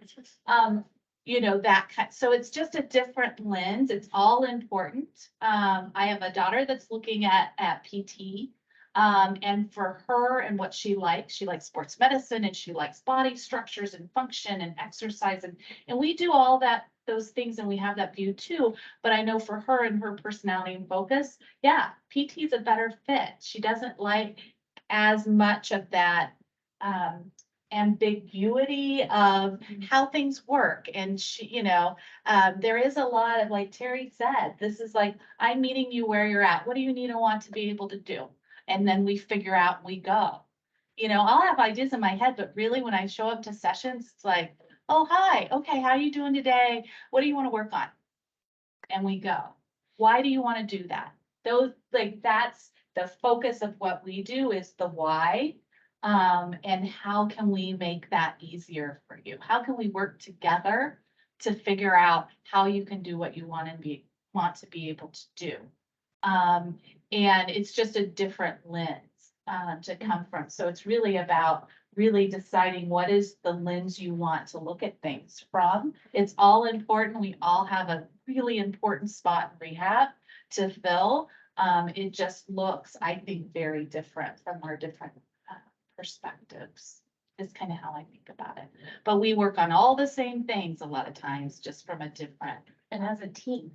You know, that kind, so it's just a different lens. It's all important. I have a daughter that's looking at PT. And for her and what she likes sports medicine and she likes body structures and function and exercise. And we do all those things, and we have that view too. But I know for her and her personality and focus, yeah, PT is a better fit. She doesn't like as much of that ambiguity of how things work. And she, there is a lot of, like Terry said, this is like, I'm meeting you where you're at. What do you need and want to be able to do? And then we figure out, we go. I'll have ideas in my head, but really when I show up to sessions, it's like, oh, hi, okay, how are you doing today? What do you want to work on? And we go. Why do you want to do that? That's the focus of what we do, is the why. And how can we make that easier for you? How can we work together to figure out how you can do what you want to be able to do? And it's just a different lens to come from. So it's really about really deciding what is the lens you want to look at things from. It's all important. We all have a really important spot in rehab to fill. It just looks, I think, very different from our different perspectives. Is kind of how I think about it. But we work on all the same things a lot of times, just from a different. And as a team.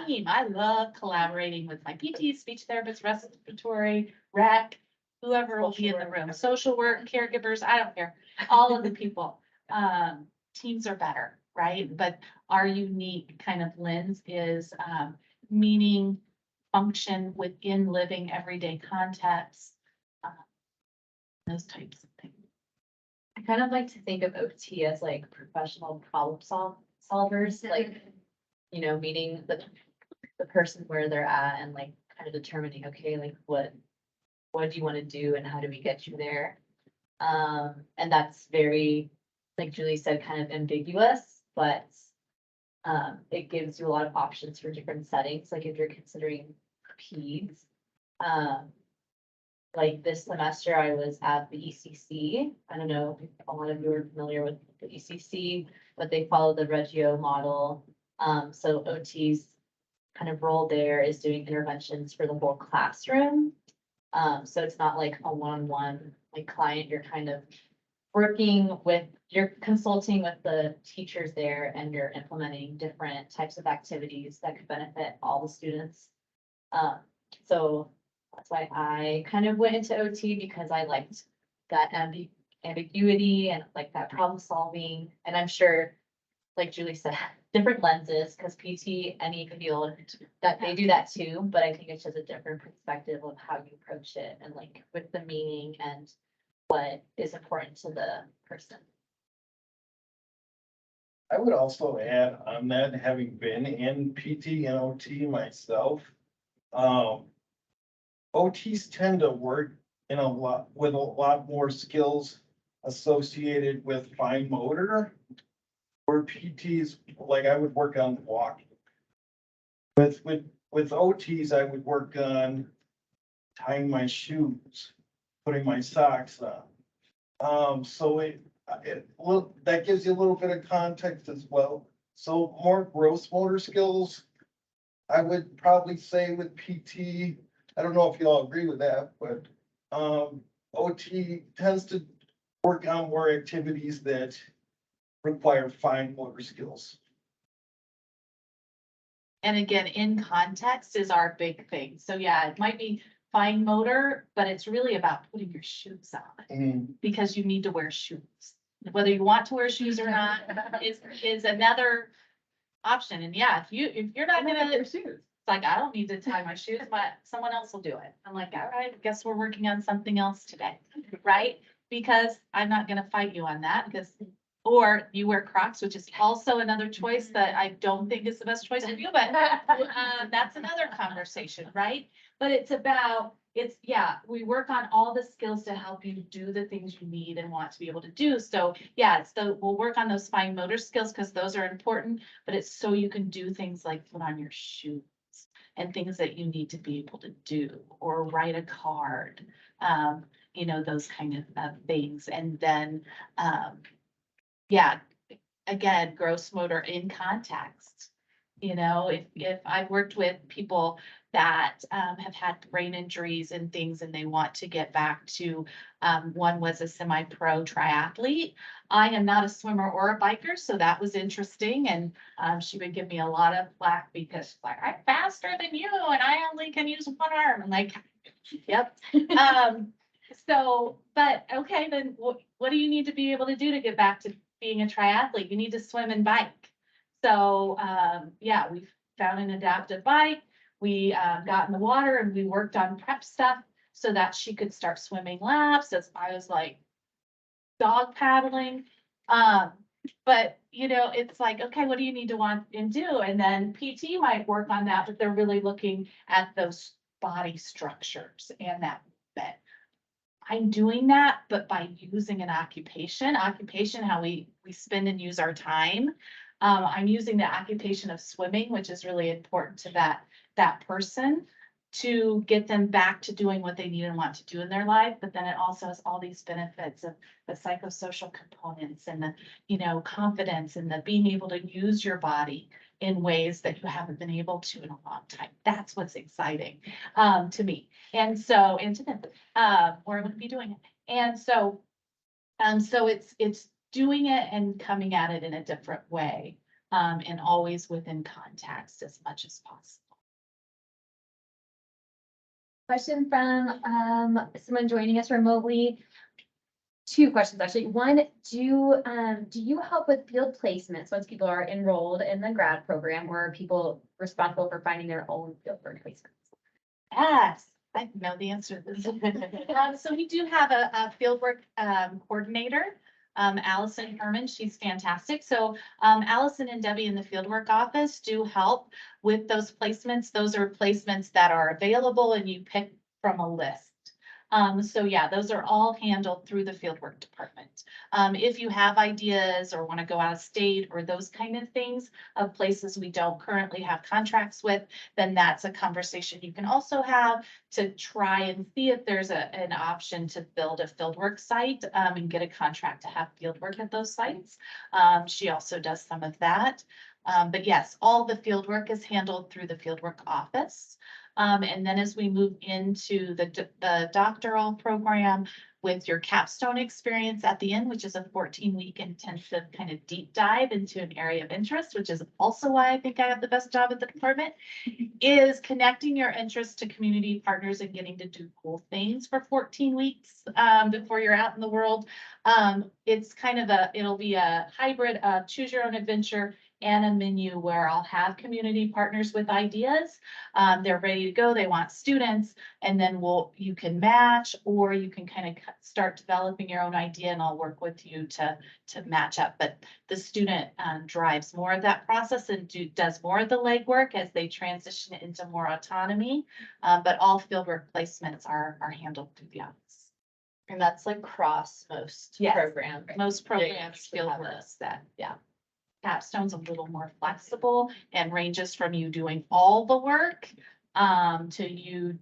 Team, I love collaborating with my PT, speech therapist, respiratory, rec, whoever will be in the room, social work, caregivers, I don't care, all of the people. Teams are better, right? But our unique kind of lens is meaning, function within living everyday context, those types of things. I kind of like to think of OT as like professional problem solvers, like, meeting the person where they're at and like kind of determining, okay, like what do you want to do and how do we get you there? And that's very, like Julie said, kind of ambiguous, but it gives you a lot of options for different settings. Like if you're considering peds, Like this semester, I was at the ECC. I don't know if a lot of you are familiar with the ECC, but they follow the Reggio model. So OT's kind of role there is doing interventions for the whole classroom. So it's not like a one-on-one like client, you're kind of you're consulting with the teachers there and you're implementing different types of activities that could benefit all the students. So that's why I kind of went into OT because I liked that ambiguity and like that problem solving. And I'm sure, like Julie said, different lenses, because PT, any field, that they do that too, but I think it's just a different perspective of how you approach it and like with the meaning and what is important to the person. I would also add on that, having been in PT and OT myself, OTs tend to work with a lot more skills associated with fine motor. Where PTs, like I would work on walking. With OTs, I would work on tying my shoes, putting my socks on. So that gives you a little bit of context as well. So more gross motor skills, I would probably say with PT. I don't know if you all agree with that, but OT tends to work on more activities that require fine motor skills. And again, in context is our big thing. So yeah, it might be fine motor, but it's really about putting your shoes on because you need to wear shoes. Whether you want to wear shoes or not is another option. And yeah, if you're not gonna wear shoes, it's like, I don't need to tie my shoes, but someone else will do it. I'm like, all right, guess we're working on something else today, right? Because I'm not gonna fight you on that because, or you wear Crocs, which is also another choice that I don't think is the best choice for you, but that's another conversation, right? But yeah, we work on all the skills to help you do the things you need and want to be able to do. So yeah, we'll work on those fine motor skills because those are important, but it's so you can do things like put on your shoes and things that you need to be able to do or write a card, those kind of things. And then, yeah, again, gross motor in context. If I've worked with people that have had brain injuries and things and they want to get back to, one was a semi-pro triathlete. I am not a swimmer or a biker, so that was interesting. And she would give me a lot of flack because she's like, I'm faster than you and I only can use one arm. I'm like, yep. But okay, then what do you need to be able to do to get back to being a triathlete? You need to swim and bike. So, yeah, we found an adaptive bike. We got in the water and we worked on prep stuff so that she could start swimming laps as I was like dog paddling. But it's like, okay, what do you need to want and do? And then PT might work on that, but they're really looking at those body structures and that. I'm doing that, but by using an occupation, how we spend and use our time. I'm using the occupation of swimming, which is really important to that person to get them back to doing what they need and want to do in their life. But then it also has all these benefits of the psychosocial components and the, confidence and the being able to use your body in ways that you haven't been able to in a long time. That's what's exciting to me. And to them, or I wouldn't be doing it. And so it's doing it and coming at it in a different way, and always within context as much as possible. Question from someone joining us remotely. Two questions, actually. One, do you help with field placements once people are enrolled in the grad program, or are people responsible for finding their own fieldwork placements? Yes, I know the answer to this. So we do have a fieldwork coordinator, Allison Herman. She's fantastic. So Allison and Debbie in the fieldwork office do help with those placements. Those are placements that are available and you pick from a list. So yeah, those are all handled through the fieldwork department. If you have ideas or want to go out of state or those kind of things of places we don't currently have contracts with, then that's a conversation you can also have to try and see if there's an option to build a fieldwork site, and get a contract to have fieldwork at those sites. She also does some of that. But yes, all the fieldwork is handled through the fieldwork office. And then as we move into the doctoral program with your capstone experience at the end, which is a 14-week intensive kind of deep dive into an area of interest, which is also why I think I have the best job at the department, is connecting your interest to community partners and getting to do cool things for 14 weeks before you're out in the world. It's kind of it'll be a hybrid of choose your own adventure and a menu where I'll have community partners with ideas. They're ready to go. They want students, and then you can match, or you can kind of start developing your own idea, and I'll work with you to match up. But the student drives more of that process and does more of the legwork as they transition into more autonomy. But all fieldwork placements are handled through the office. And that's like cross most Yes. programs. Most programs actually have fieldwork that, yeah. Capstone's a little more flexible and ranges from you doing all the work to you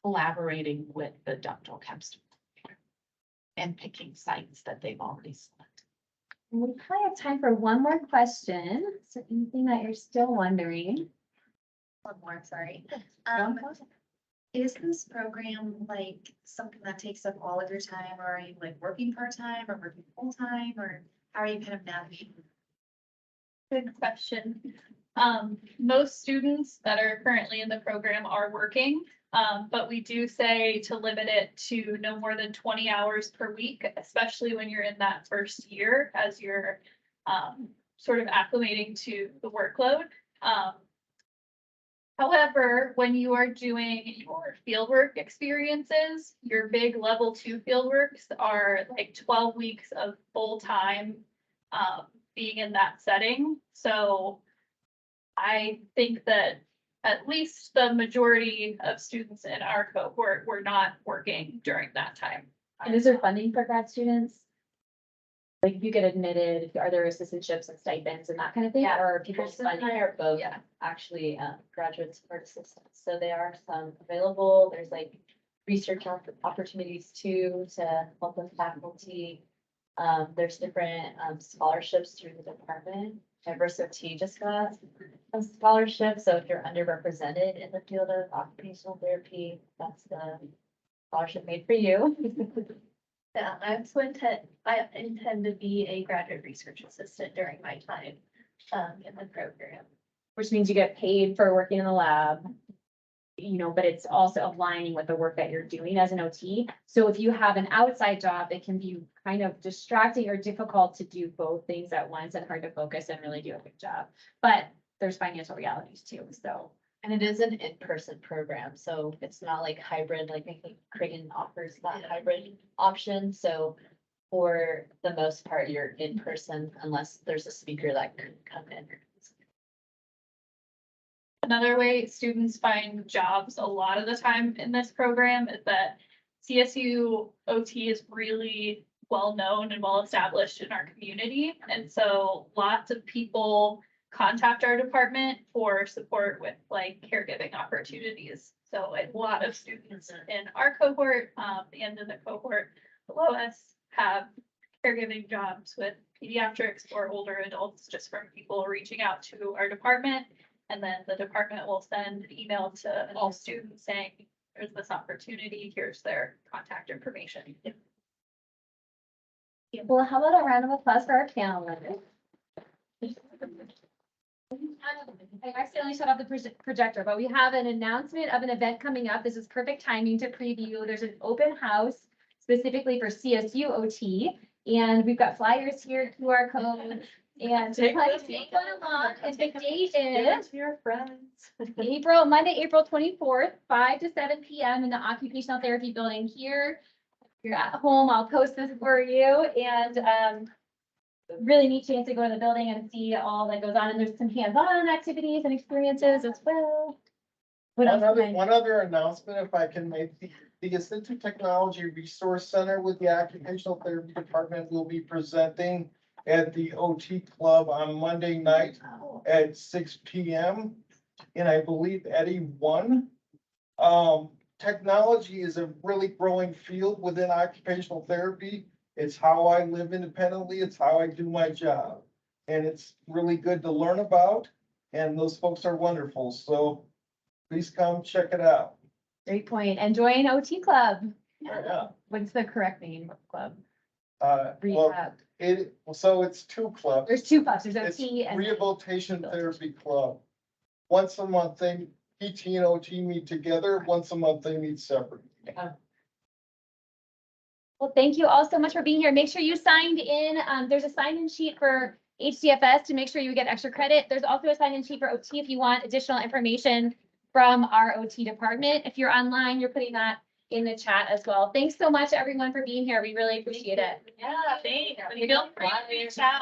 collaborating with the doctoral capstone and picking sites that they've already selected. We probably have time for one more question. So anything that you're still wondering? One more, sorry. Is this program like something that takes up all of your time, or are you like working part-time or working full-time, or how are you kind of navigating? Good question. Most students that are currently in the program are working, but we do say to limit it to no more than 20 hours per week, especially when you're in that first year as you're sort of acclimating to the workload. However, when you are doing your fieldwork experiences, your big level 2 fieldworks are like 12 weeks of full-time being in that setting. So I think that at least the majority of students in our cohort were not working during that time. And is there funding for grad students? Like if you get admitted, are there assistantships and stipends and that kind of thing? Yeah, Or are people Kirsten and funding? I are both Yeah. actually graduate support assistants, so there are some available. There's like research opportunities too to help with faculty. There's different scholarships through the department. OT just got a scholarship, so if you're underrepresented in the field of occupational therapy, that's the scholarship made for you. Yeah, I intend to be a graduate research assistant during my time in the program. Which means you get paid for working in the lab. You know, but it's also aligning with the work that you're doing as an OT. So if you have an outside job, it can be kind of distracting or difficult to do both things at once and hard to focus and really do a good job. But there's financial realities too, so. And it is an in-person program, so it's not like hybrid, like I think Creighton offers that hybrid option, so for the most part, you're in person unless there's a speaker that could come in. Another way students find jobs a lot of the time in this program is that CSU OT is really well known and well established in our community. And so lots of people contact our department for support with like caregiving opportunities. So a lot of students in our cohort and in the cohort below us have caregiving jobs with pediatrics or older adults just from people reaching out to our department. And then the department will send an email to all students saying, there's this opportunity, here's their contact information. Well, how about a round of applause for our panel members? I accidentally shut off the projector, but we have an announcement of an event coming up. This is perfect timing to preview. There's an open house specifically for CSU OT. And we've got flyers here, QR codes. And take one along. And the date is to your friends. Monday, April 24th, 5 to 7 p.m. in the Occupational Therapy building here. If you're at home, I'll post this for you. And really neat chance to go to the building and see all that goes on. And there's some hands-on activities and experiences as well. What else? One other announcement, if I can make the Assistive Technology Resource Center with the Occupational Therapy Department will be presenting at the OT Club on Monday night at 6 p.m. And I believe Eddie won. Technology is a really growing field within occupational therapy. It's how I live independently. It's how I do my job. And it's really good to learn about. And those folks are wonderful. So please come check it out. Great point. And join OT Club. Yeah. What's the correct name of the club? Well, Rehab. so it's two clubs. There's two clubs. There's It's OT and. Rehabilitation Therapy Club. Once a month, PT and OT meet together. Once a month, they meet separately. Well, thank you all so much for being here. Make sure you signed in. There's a sign-in sheet for HDFS to make sure you get extra credit. There's also a sign-in sheet for OT if you want additional information from our OT department. If you're online, you're putting that in the chat as well. Thanks so much, everyone, for being here. We really appreciate it. Yeah, thanks. Feel free to reach out.